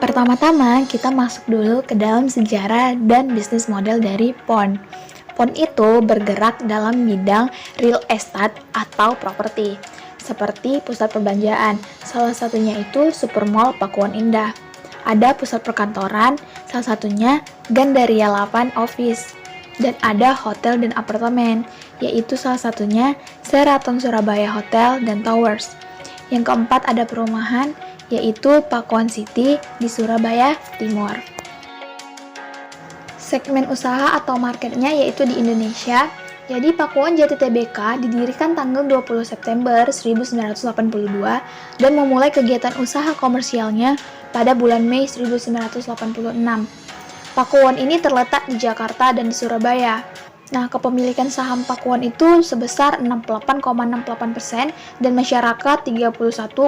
Pertama-tama, kita masuk dulu ke dalam sejarah dan bisnis model dari PON. PON itu bergerak dalam bidang real estate atau properti, seperti pusat perbelanjaan, salah satunya itu Supermall Pakuan Indah. Ada pusat perkantoran, salah satunya Gandaria 8 Office. Dan ada hotel dan apartemen, yaitu salah satunya Sheraton Surabaya Hotel dan Towers. Yang keempat ada perumahan, yaitu Pakuan City di Surabaya Timur. Segmen usaha atau marketnya yaitu di Indonesia. Jadi Pakuan Jati Tbk didirikan tanggal 20 September 1982 dan memulai kegiatan usaha komersialnya pada bulan Mei 1986. Pakuan ini terletak di Jakarta dan di Surabaya. Nah, kepemilikan saham Pakuan itu sebesar 68,68% dan masyarakat 31,32%.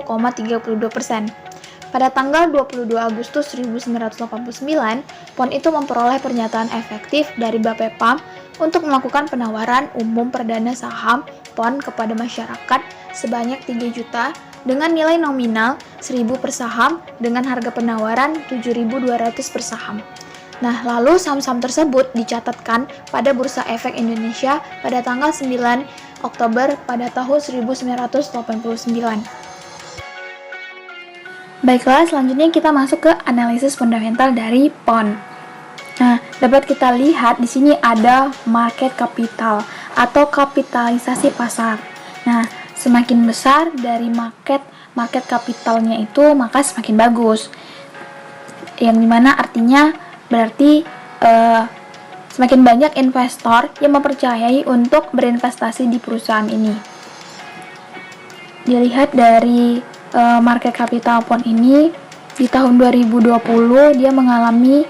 Pada tanggal 22 Agustus 1989, PON itu memperoleh pernyataan efektif dari Bapepam untuk melakukan penawaran umum perdana saham PON kepada masyarakat sebanyak 3 juta dengan nilai nominal 1.000 per saham dengan harga penawaran 7.200 per saham. Nah, lalu saham-saham tersebut dicatatkan pada Bursa Efek Indonesia pada tanggal 9 Oktober pada tahun 1989. Baiklah, selanjutnya kita masuk ke analisis fundamental dari PON. Nah, dapat kita lihat di sini ada market capital atau kapitalisasi pasar. Nah, semakin besar dari market capitalnya itu, maka semakin bagus. Yang dimana artinya berarti semakin banyak investor yang mempercayai untuk berinvestasi di perusahaan ini. Dilihat dari market capital PON ini di tahun 2020 dia mengalami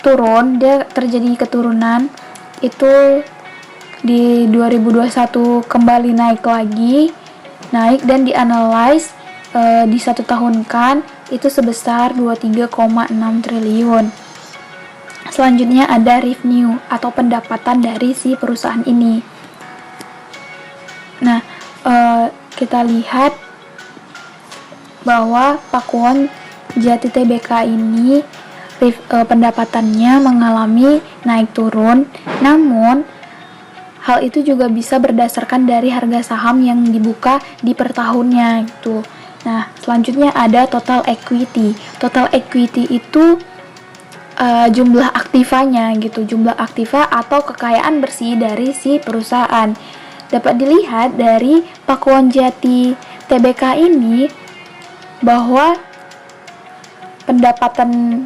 turun, dia terjadi keturunan. Itu di 2021 kembali naik dan dianalyze di 1 tahun kan itu sebesar 23,6 triliun. Selanjutnya ada revenue atau pendapatan dari si perusahaan ini. Nah, kita lihat bahwa Pakuan Jati Tbk ini pendapatannya mengalami naik turun, namun hal itu juga bisa berdasarkan dari harga saham yang dibuka di per tahunnya gitu. Nah, selanjutnya ada total equity. Total equity itu jumlah aktivanya gitu, jumlah aktiva atau kekayaan bersih dari si perusahaan. Dapat dilihat dari Pakuan Jati Tbk ini bahwa pendapatan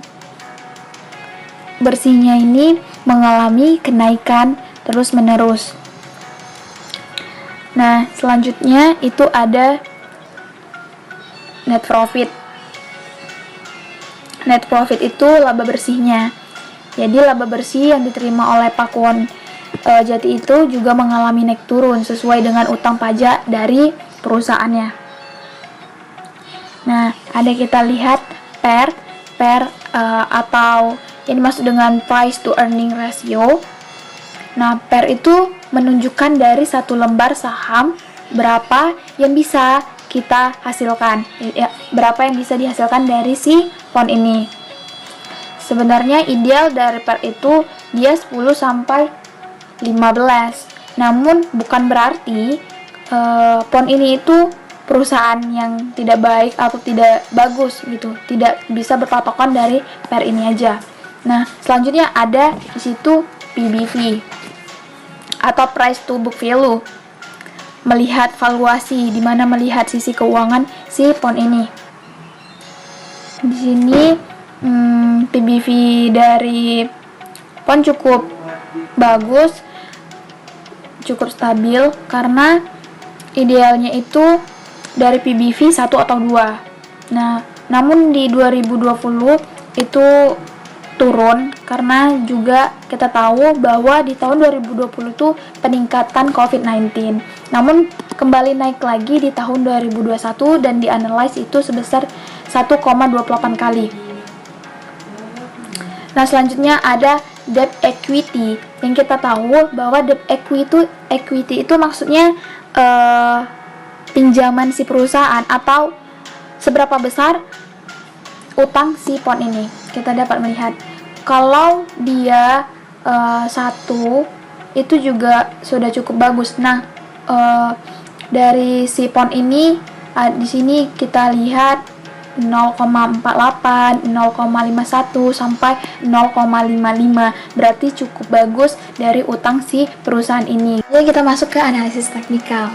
bersihnya ini mengalami kenaikan terus-menerus. Nah, selanjutnya itu ada net profit. Net profit itu laba bersihnya. Jadi laba bersih yang diterima oleh Pakuan Jati itu juga mengalami naik turun sesuai dengan utang pajak dari perusahaannya. Nah, ada kita lihat PER atau yang dimaksud dengan price to earning ratio. Nah, PER itu menunjukkan dari satu lembar saham berapa yang bisa kita hasilkan, berapa yang bisa dihasilkan dari si PON ini. Sebenarnya ideal dari PER itu dia 10 sampai 15. Namun bukan berarti PON ini itu perusahaan yang tidak baik atau tidak bagus gitu. Tidak bisa berpatokan dari PER ini aja. Nah, selanjutnya ada di situ PBV atau price to book value. Melihat valuasi, di mana melihat sisi keuangan si PON ini. Di sini PBV dari PON cukup bagus, cukup stabil karena idealnya itu dari PBV 1 atau 2. Nah, namun di 2020 itu turun karena juga kita tahu bahwa di tahun 2020 itu peningkatan COVID-19. Namun kembali naik lagi di tahun 2021 dan dianalyze itu sebesar 1,28 kali. Nah, selanjutnya ada debt equity. Yang kita tahu bahwa debt equity itu maksudnya pinjaman si perusahaan atau seberapa besar utang si PON ini. Kita dapat melihat kalau dia satu itu juga sudah cukup bagus. Nah, dari si PON ini di sini kita lihat 0,48, 0,51 sampai 0,55. Berarti cukup bagus dari utang si perusahaan ini. Jadi kita masuk ke analisis teknikal.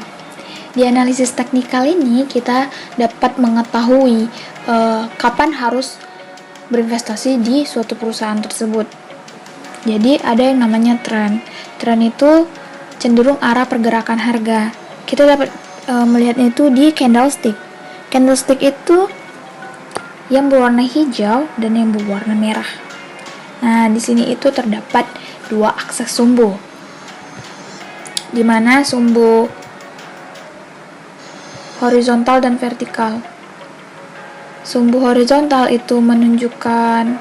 Di analisis teknikal ini kita dapat mengetahui kapan harus berinvestasi di suatu perusahaan tersebut. Jadi ada yang namanya tren. Tren itu cenderung arah pergerakan harga. Kita dapat melihatnya itu di candlestick. Candlestick itu yang berwarna hijau dan yang berwarna merah. Nah, di sini itu terdapat dua akses sumbu, di mana sumbu horizontal dan vertikal. Sumbu horizontal itu menunjukkan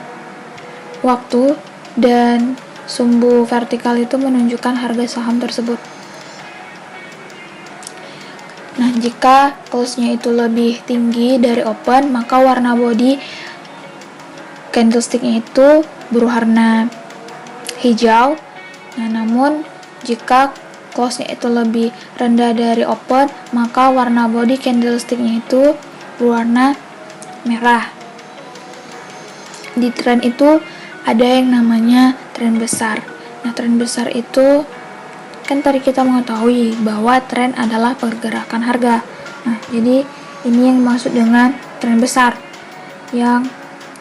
waktu dan sumbu vertikal itu menunjukkan harga saham tersebut. Nah, jika close-nya itu lebih tinggi dari open, maka warna body candlestick-nya itu berwarna hijau. Nah, namun jika close-nya itu lebih rendah dari open, maka warna body candlestick-nya itu berwarna merah. Di tren itu ada yang namanya tren besar. Nah, tren besar itu kan tadi kita mengetahui bahwa tren adalah pergerakan harga. Nah, jadi ini yang dimaksud dengan tren besar, yang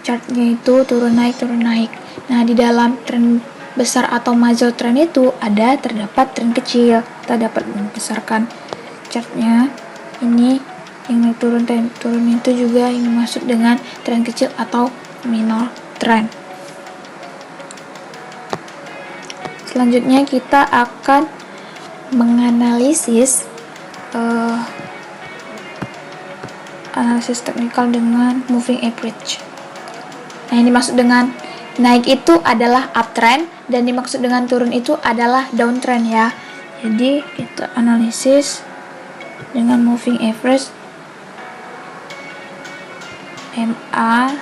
chartnya itu turun naik. Nah, di dalam tren besar atau major trend itu terdapat tren kecil. Kita dapat membesarkan chartnya. Ini yang turun itu juga yang dimaksud dengan tren kecil atau minor trend. Selanjutnya kita akan menganalisis analisis teknikal dengan moving average. Nah, ini dimaksud dengan naik itu adalah uptrend dan dimaksud dengan turun itu adalah downtrend ya. Jadi kita analisis dengan moving average MA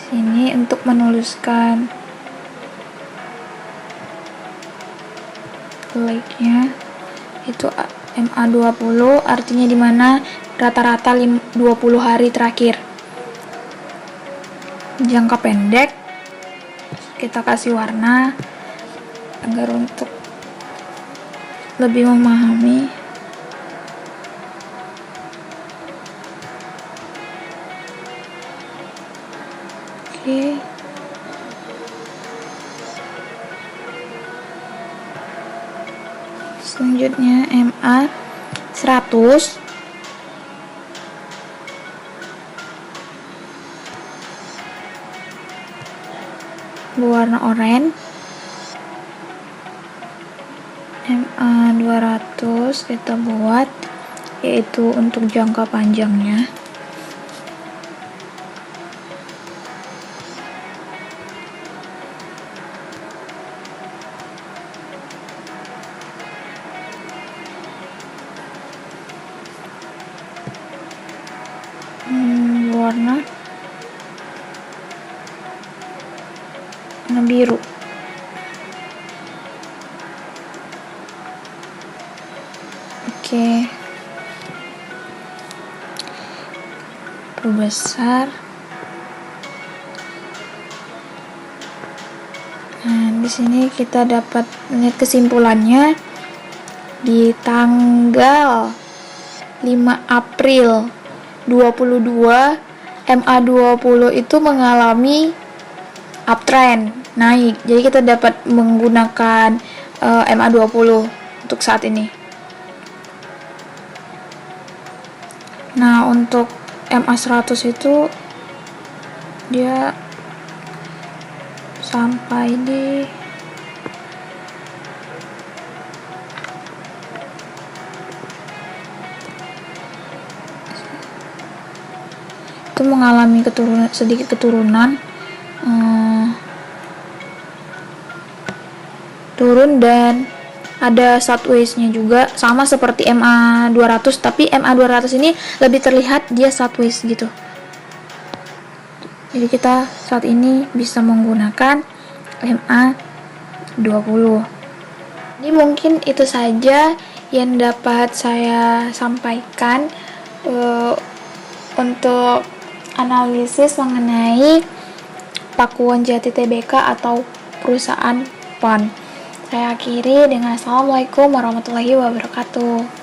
sini untuk menuliskan like-nya itu MA20, artinya dimana rata-rata 20 hari terakhir. Jangka pendek kita kasih warna agar untuk lebih memahami. Oke. Selanjutnya MA 100 berwarna oranye. MA 200 kita buat yaitu untuk jangka panjangnya. Warna biru. Oke. Perbesar. Nah, di sini kita dapat melihat kesimpulannya di tanggal 5 April 22 MA20 itu mengalami uptrend, naik. Jadi kita dapat menggunakan MA20 untuk saat ini. Nah, untuk MA100 itu dia sampai di itu mengalami sedikit keturunan, turun dan ada sideways-nya juga, sama seperti MA200, tapi MA200 ini lebih terlihat dia sideways gitu. Jadi kita saat ini bisa menggunakan MA20. Jadi mungkin itu saja yang dapat saya sampaikan untuk analisis mengenai Pakuwon Jati Tbk atau perusahaan PON. Saya akhiri dengan Assalamualaikum warahmatullahi wabarakatuh.